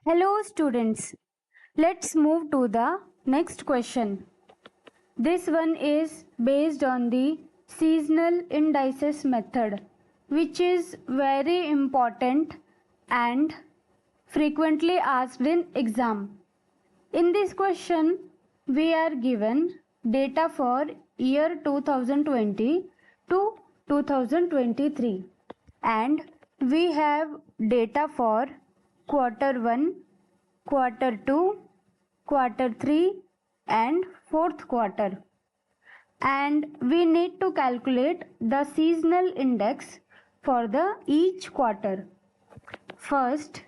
Hello students, let's move to the next question. This one is based on the seasonal indices method, which is very important and frequently asked in exam. In this question, we are given data for year 2020 to 2023 and we have data for quarter 1, quarter 2, quarter 3 and fourth quarter. And we need to calculate the seasonal index for the each quarter. First,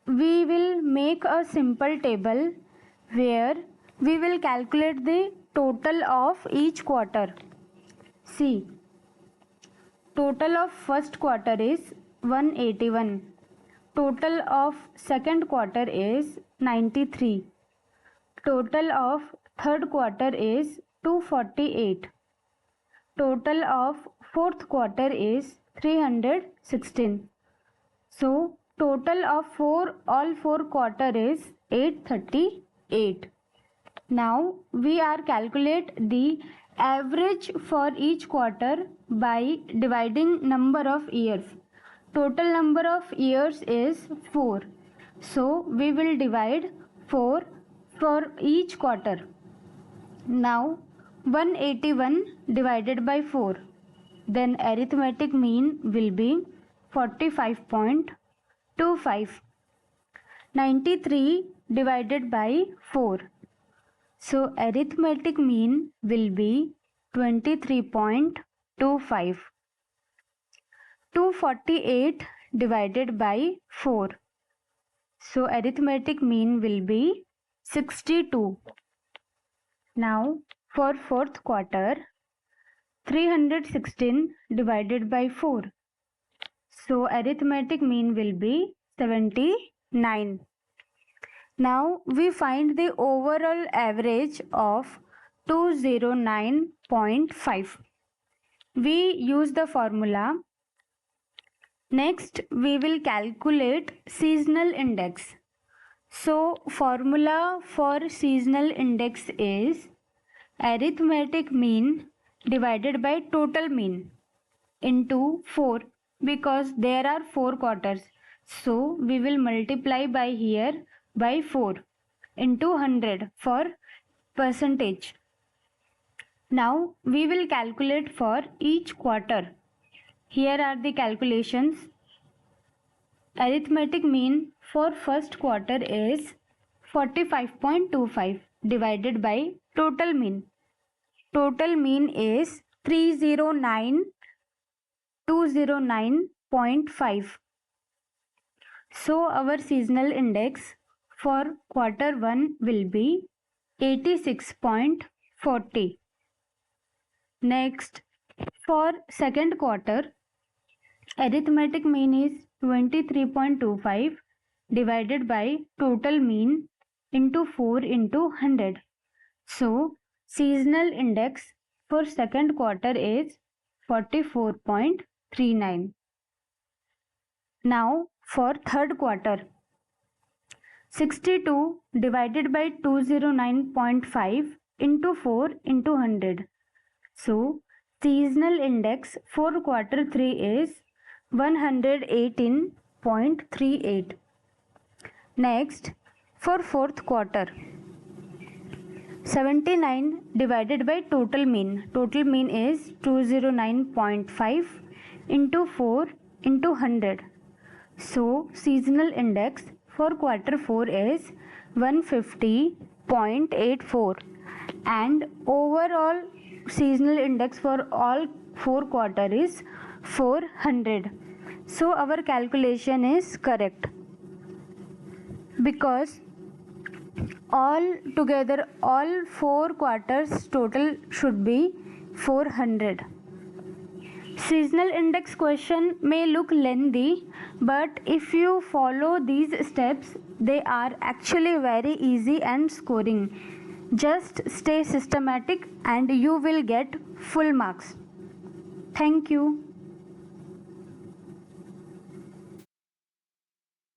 we will make a simple table where we will calculate the total of each quarter. See, total of first quarter is 181. Total of second quarter is 93. Total of third quarter is 248. Total of fourth quarter is 316. So total of all four quarter is 838. Now we are calculate the average for each quarter by dividing number of years. Total number of years is 4. So we will divide 4 for each quarter. Now 181 divided by 4. Then arithmetic mean will be 45.25. 93 divided by 4. So arithmetic mean will be 23.25. 248 divided by 4. So arithmetic mean will be 62. Now for fourth quarter, 316 divided by 4. So arithmetic mean will be 79. Now we find the overall average of 209.5. We use the formula. Next we will calculate seasonal index. So formula for seasonal index is arithmetic mean divided by total mean into 4 because there are 4 quarters. So we will multiply by here by 4 into 100 for percentage. Now we will calculate for each quarter. Here are the calculations. Arithmetic mean for first quarter is 45.25 divided by total mean. Total mean is 209.5. So our seasonal index for quarter 1 will be 86.40. Next, for second quarter, arithmetic mean is 23.25 divided by total mean into 4 into 100. So seasonal index for second quarter is 44.39. Now for third quarter, 62 divided by 209.5 into 4 into 100. So seasonal index for quarter 3 is 118.38. Next, for fourth quarter, 79 divided by total mean. Total mean is 209.5 into 4 into 100. So seasonal index for quarter 4 is 150.84 and overall seasonal index for all 4 quarter is 400. So our calculation is correct because all 4 quarters total should be 400. Seasonal index question may look lengthy, but if you follow these steps, they are actually very easy and scoring. Just stay systematic and you will get full marks. Thank you.